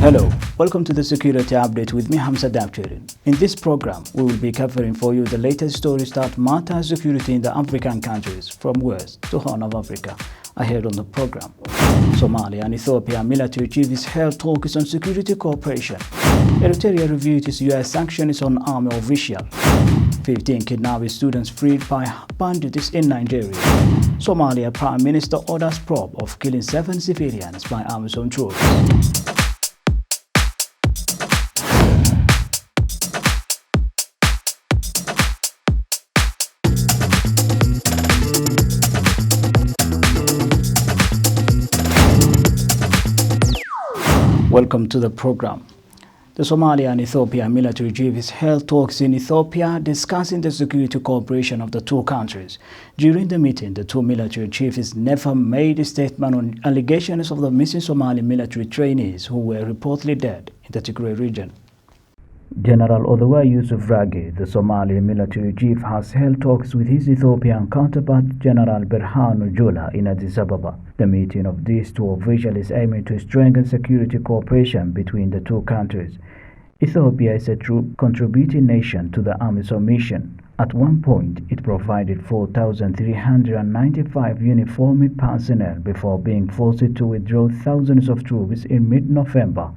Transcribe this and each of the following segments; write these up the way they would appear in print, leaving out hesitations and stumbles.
Hello, welcome to the Security Update with me, Hamse Daabjeerin. In this program, we will be covering for you the latest stories that matter security in the African countries, from West to Horn of Africa. Ahead on the program, Somalia and Ethiopia military chiefs held talks on security cooperation. Eritrea reviewed its U.S. sanctions on army official. 15 kidnapped students freed by bandits in Nigeria. Somalia Prime Minister orders probe of killing 7 civilians by Amazon troops. Welcome to the program. The Somalia and Ethiopia military chiefs held talks in Ethiopia discussing the security cooperation of the two countries. During the meeting, the two military chiefs never made a statement on allegations of the missing Somali military trainees who were reportedly dead in the Tigray region. General Oduwa Yusuf Ragi, the Somali military chief, has held talks with his Ethiopian counterpart General Berhanu Jula in Addis Ababa. The meeting of these two officials is aiming to strengthen security cooperation between the two countries. Ethiopia is a true contributing nation to the AMISOM mission. At one point, it provided 4,395 uniformed personnel before being forced to withdraw thousands of troops in mid-November,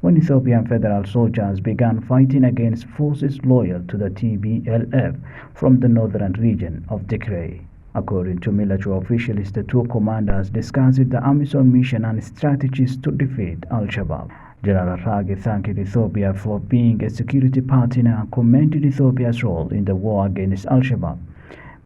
when Ethiopian federal soldiers began fighting against forces loyal to the TPLF from the northern region of Tigray. According to military officials, the two commanders discussed the AMISOM mission and strategies to defeat Al-Shabaab. General Ragi thanked Ethiopia for being a security partner and commended Ethiopia's role in the war against Al-Shabaab.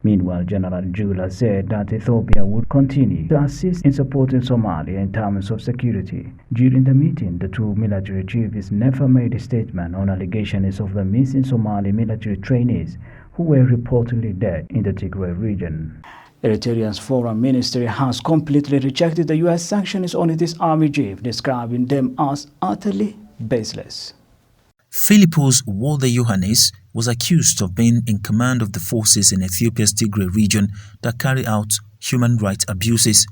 Meanwhile, General Jula said that Ethiopia would continue to assist in supporting Somalia in terms of security. During the meeting, the two military chiefs never made a statement on allegations of the missing Somali military trainees who were reportedly dead in the Tigray region. Eritrea's foreign ministry has completely rejected the U.S. sanctions on its army chief, describing them as utterly baseless. Philippos Wolde Yohannes was accused of being in command of the forces in Ethiopia's Tigray region that carry out human rights abuses.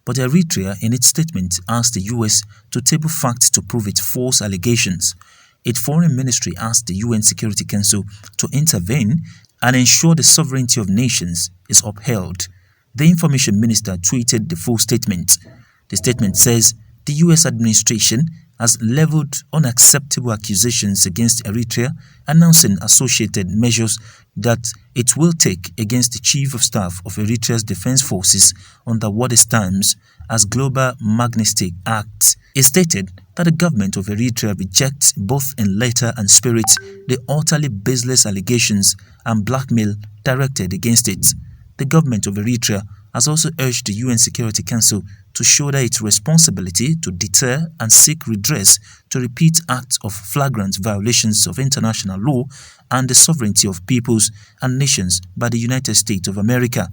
But Eritrea, in its statement, asked the U.S. to table facts to prove its false allegations. Its foreign ministry asked the UN Security Council to intervene and ensure the sovereignty of nations is upheld. The information minister tweeted the full statement. The statement says the U.S. administration has leveled unacceptable accusations against Eritrea, announcing associated measures that it will take against the Chief of Staff of Eritrea's Defense Forces under what it terms as Global Magnitsky Act. It stated that the government of Eritrea rejects both in letter and spirit the utterly baseless allegations and blackmail directed against it. The government of Eritrea has also urged the UN Security Council to shoulder its responsibility to deter and seek redress to repeat acts of flagrant violations of international law and the sovereignty of peoples and nations by the United States of America.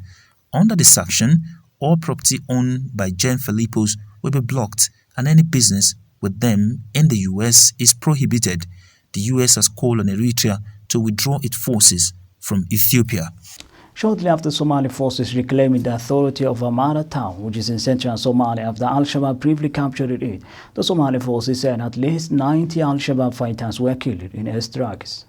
Under this action, all property owned by Gen Philippos will be blocked and any business with them in the U.S. is prohibited. The U.S. has called on Eritrea to withdraw its forces from Ethiopia. Shortly after Somali forces reclaiming the authority of Amara town, which is in central Somalia after Al-Shabaab briefly captured it, the Somali forces said at least 90 Al-Shabaab fighters were killed in airstrikes.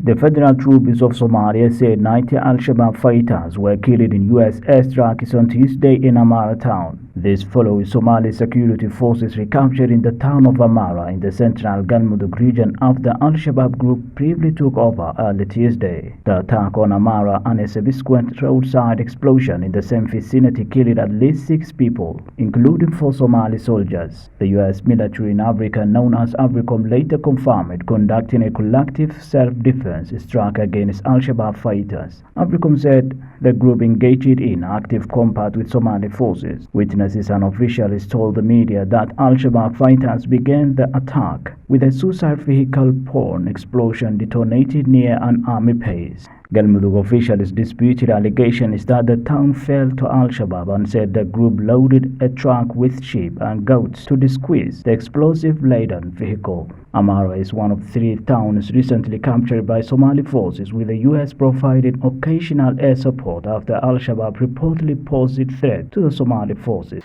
The federal troops of Somalia said 90 Al-Shabaab fighters were killed in U.S. airstrikes on Tuesday in Amara town. This follows Somali security forces recapturing the town of Amara in the central Galmudug region after Al-Shabaab group briefly took over early Tuesday. The attack on Amara and a subsequent roadside explosion in the same vicinity killed at least 6 people, including 4 Somali soldiers. The U.S. military in Africa, known as AFRICOM, later confirmed conducting a collective self-defense strike against Al-Shabaab fighters. AFRICOM said the group engaged in active combat with Somali forces. Witnesses and officials told the media that Al-Shabaab fighters began the attack with a suicide vehicle porn explosion detonated near an army base. Galmudug officials disputed allegations that the town fell to Al-Shabaab and said the group loaded a truck with sheep and goats to squeeze the explosive-laden vehicle. Amara is one of 3 towns recently captured by Somali forces, with the U.S. providing occasional air support after Al-Shabaab reportedly posed a threat to the Somali forces.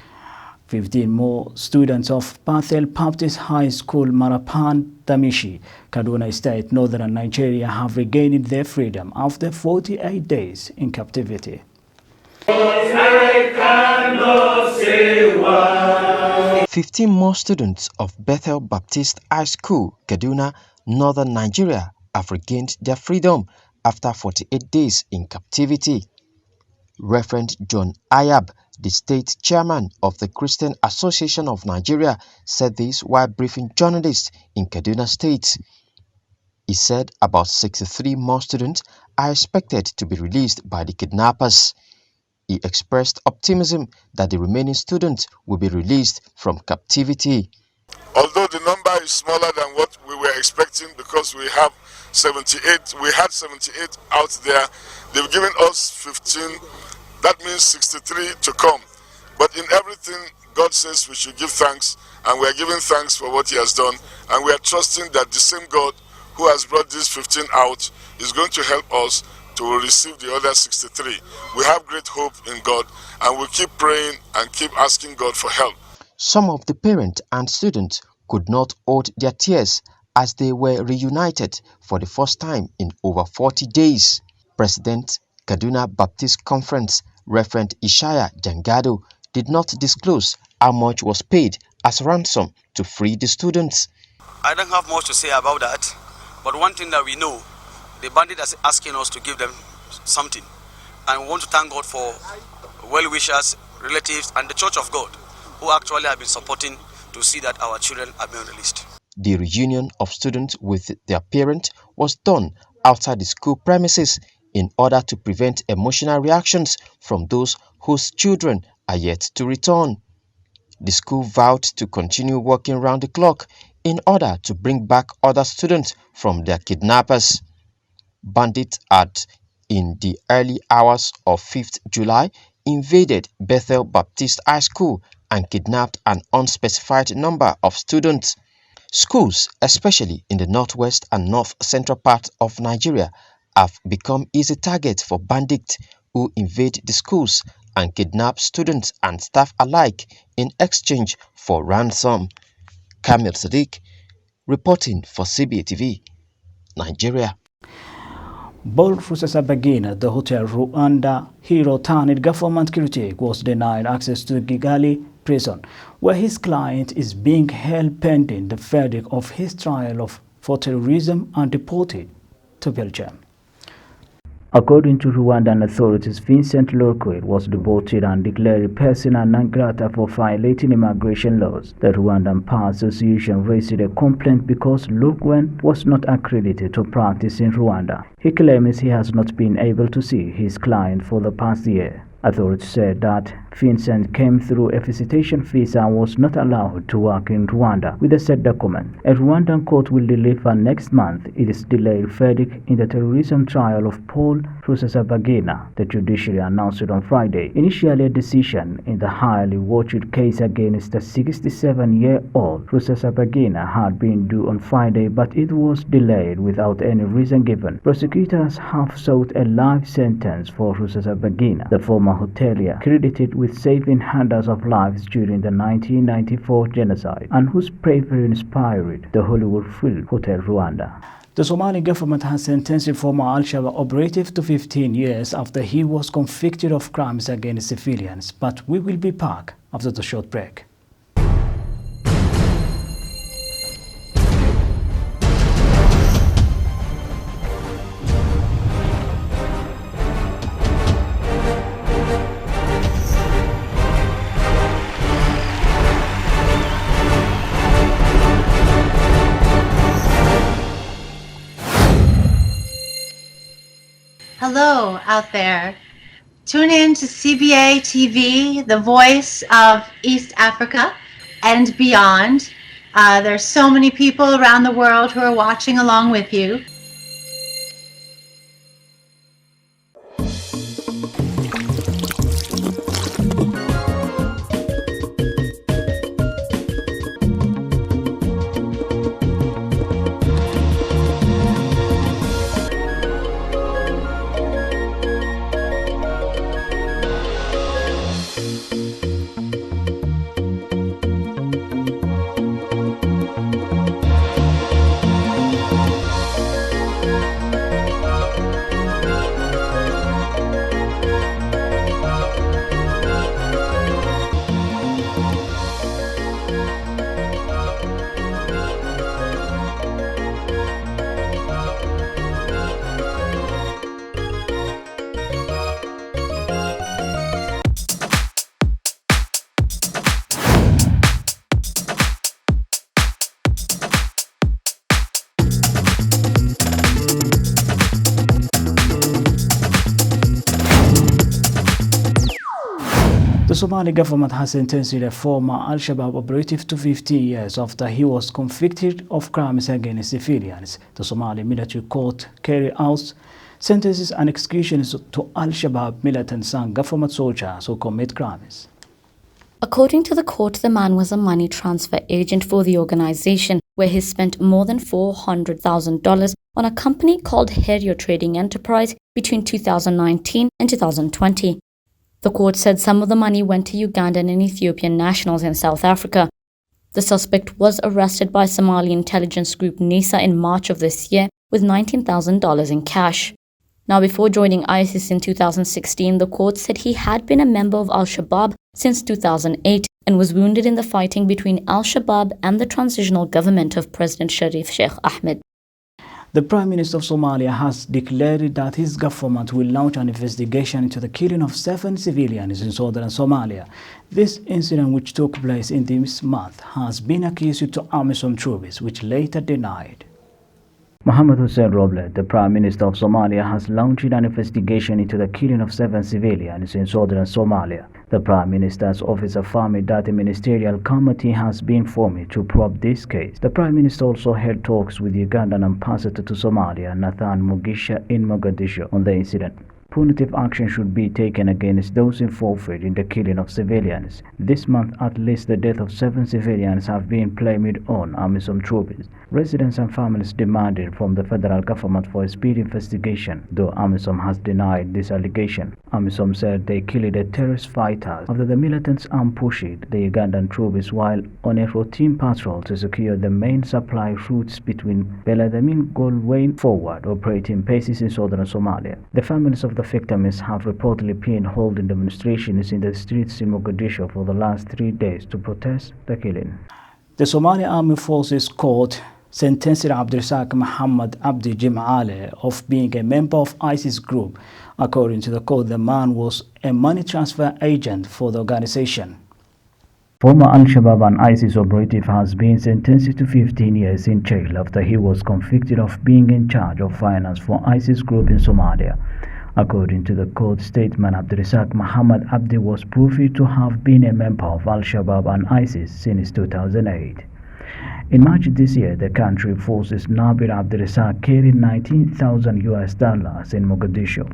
15 more students of Bethel Baptist High School, Marapan, Damishi, Kaduna State, northern Nigeria, have regained their freedom after 48 days in captivity. 15 more students of Bethel Baptist High School, Kaduna, northern Nigeria, have regained their freedom after 48 days in captivity. Reverend John Ayab, the state chairman of the Christian Association of Nigeria, said this while briefing journalists in Kaduna State. He said about 63 more students are expected to be released by the kidnappers. He expressed optimism that the remaining students will be released from captivity. Although the number is smaller than what we were expecting, because we had 78 out there, they've given us 15. That means 63 to come. But in everything, God says we should give thanks, and we are giving thanks for what He has done. And we are trusting that the same God who has brought these 15 out is going to help us to receive the other 63. We have great hope in God, and we keep praying and keep asking God for help. Some of the parents and students could not hold their tears as they were reunited for the first time in over 40 days. President Kaduna Baptist Conference, Reverend Ishaya Jangado, did not disclose how much was paid as ransom to free the students. I don't have much to say about that, but one thing that we know, the bandit is asking us to give them something. And we want to thank God for well-wishers, relatives, and the Church of God, who actually have been supporting to see that our children are being released. The reunion of students with their parents was done outside the school premises in order to prevent emotional reactions from those whose children are yet to return. The school vowed to continue working round the clock in order to bring back other students from their kidnappers. Bandits had, in the early hours of 5th July, invaded Bethel Baptist High School and kidnapped an unspecified number of students. Schools, especially in the northwest and north-central parts of Nigeria, have become easy targets for bandits who invade the schools and kidnap students and staff alike in exchange for ransom. Kamil Sadiq, reporting for CBA TV, Nigeria. Bold Rusesabagina, the Hotel Rwanda hero turned government critic, was denied access to Kigali prison, where his client is being held pending the verdict of his trial for terrorism and deported to Belgium. According to Rwandan authorities, Vincent Lorquet was deported and declared persona non grata for violating immigration laws. The Rwandan Bar Association raised a complaint because Lorquet was not accredited to practice in Rwanda. He claims he has not been able to see his client for the past year. Authorities said that Vincent came through a visitation visa and was not allowed to work in Rwanda with a said document. A Rwandan court will deliver next month its delayed verdict in the terrorism trial of Paul Rusesabagina, the judiciary announced it on Friday. Initially, a decision in the highly watched case against the 67-year-old Rusesabagina had been due on Friday, but it was delayed without any reason given. Prosecutors have sought a life sentence for Rusesabagina, the former hotelier credited with saving hundreds of lives during the 1994 genocide and whose bravery inspired the Hollywood film Hotel Rwanda. The Somali government has sentenced a former Al-Shabaab operative to 15 years after he was convicted of crimes against civilians. But we will be back after the short break. Hello out there. Tune in to CBA TV, the voice of East Africa and beyond. There's so many people around the world who are watching along with you. Somali government has sentenced a former Al-Shabaab operative to 15 years after he was convicted of crimes against civilians. The Somali military court carried out sentences and executions to Al-Shabaab militants and government soldiers who commit crimes. According to the court, the man was a money transfer agent for the organization, where he spent more than $400,000 on a company called Herio Trading Enterprise between 2019 and 2020. The court said some of the money went to Ugandan and Ethiopian nationals in South Africa. The suspect was arrested by Somali intelligence group NISA in March of this year with $19,000 in cash. Now, before joining ISIS in 2016, the court said he had been a member of Al-Shabaab since 2008 and was wounded in the fighting between Al-Shabaab and the transitional government of President Sharif Sheikh Ahmed. The Prime Minister of Somalia has declared that his government will launch an investigation into the killing of 7 civilians in southern Somalia. This incident, which took place in this month, has been accused to AMISOM troops, which later denied. Mohammed Hussein Roble, the Prime Minister of Somalia, has launched an investigation into the killing of 7 civilians in southern Somalia. The Prime Minister's office affirmed that a ministerial committee has been formed to probe this case. The Prime Minister also held talks with the Ugandan ambassador to Somalia, Nathan Mugisha, in Mogadishu on the incident. Punitive action should be taken against those involved in the killing of civilians. This month, at least the death of 7 civilians have been blamed on AMISOM troops. Residents and families demanded from the federal government for a speedy investigation, though AMISOM has denied this allegation. AMISOM said they killed a terrorist fighter after the militants ambushed the Ugandan troops while on a routine patrol to secure the main supply routes between Beladamin and Golwayn forward operating bases in southern Somalia. The families of the victims have reportedly been holding demonstrations in the streets in Mogadishu for the last 3 days to protest the killing. The Somali Army Forces Court sentenced Abdirazak Muhammad Abdi Jim'ale of being a member of ISIS group. According to the court, the man was a money transfer agent for the organization. Former Al-Shabaab and ISIS operative has been sentenced to 15 years in jail after he was convicted of being in charge of finance for ISIS group in Somalia. According to the court statement, Abdirazak Muhammad Abdi was proved to have been a member of Al-Shabaab and ISIS since 2008. In March this year, the country forces Nabir Abdirazak carried $19,000 in Mogadishu.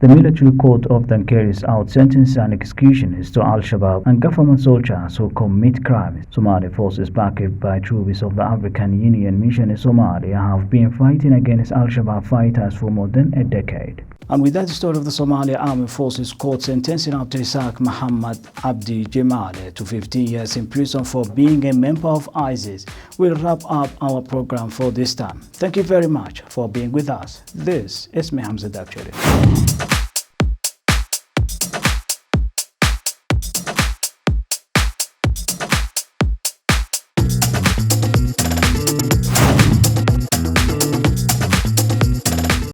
The military court often carries out sentences and executions to Al-Shabaab and government soldiers who commit crimes. Somali forces backed by troops of the African Union mission in Somalia have been fighting against Al-Shabaab fighters for more than a decade. And with that, the story of the Somali Armed Forces Court sentencing Abdirazak Muhammad Abdi Jim'ale to 15 years in prison for being a member of ISIS, we'll wrap up our program for this time. Thank you very much for being with us. This is me, Hamse Daabjeerin.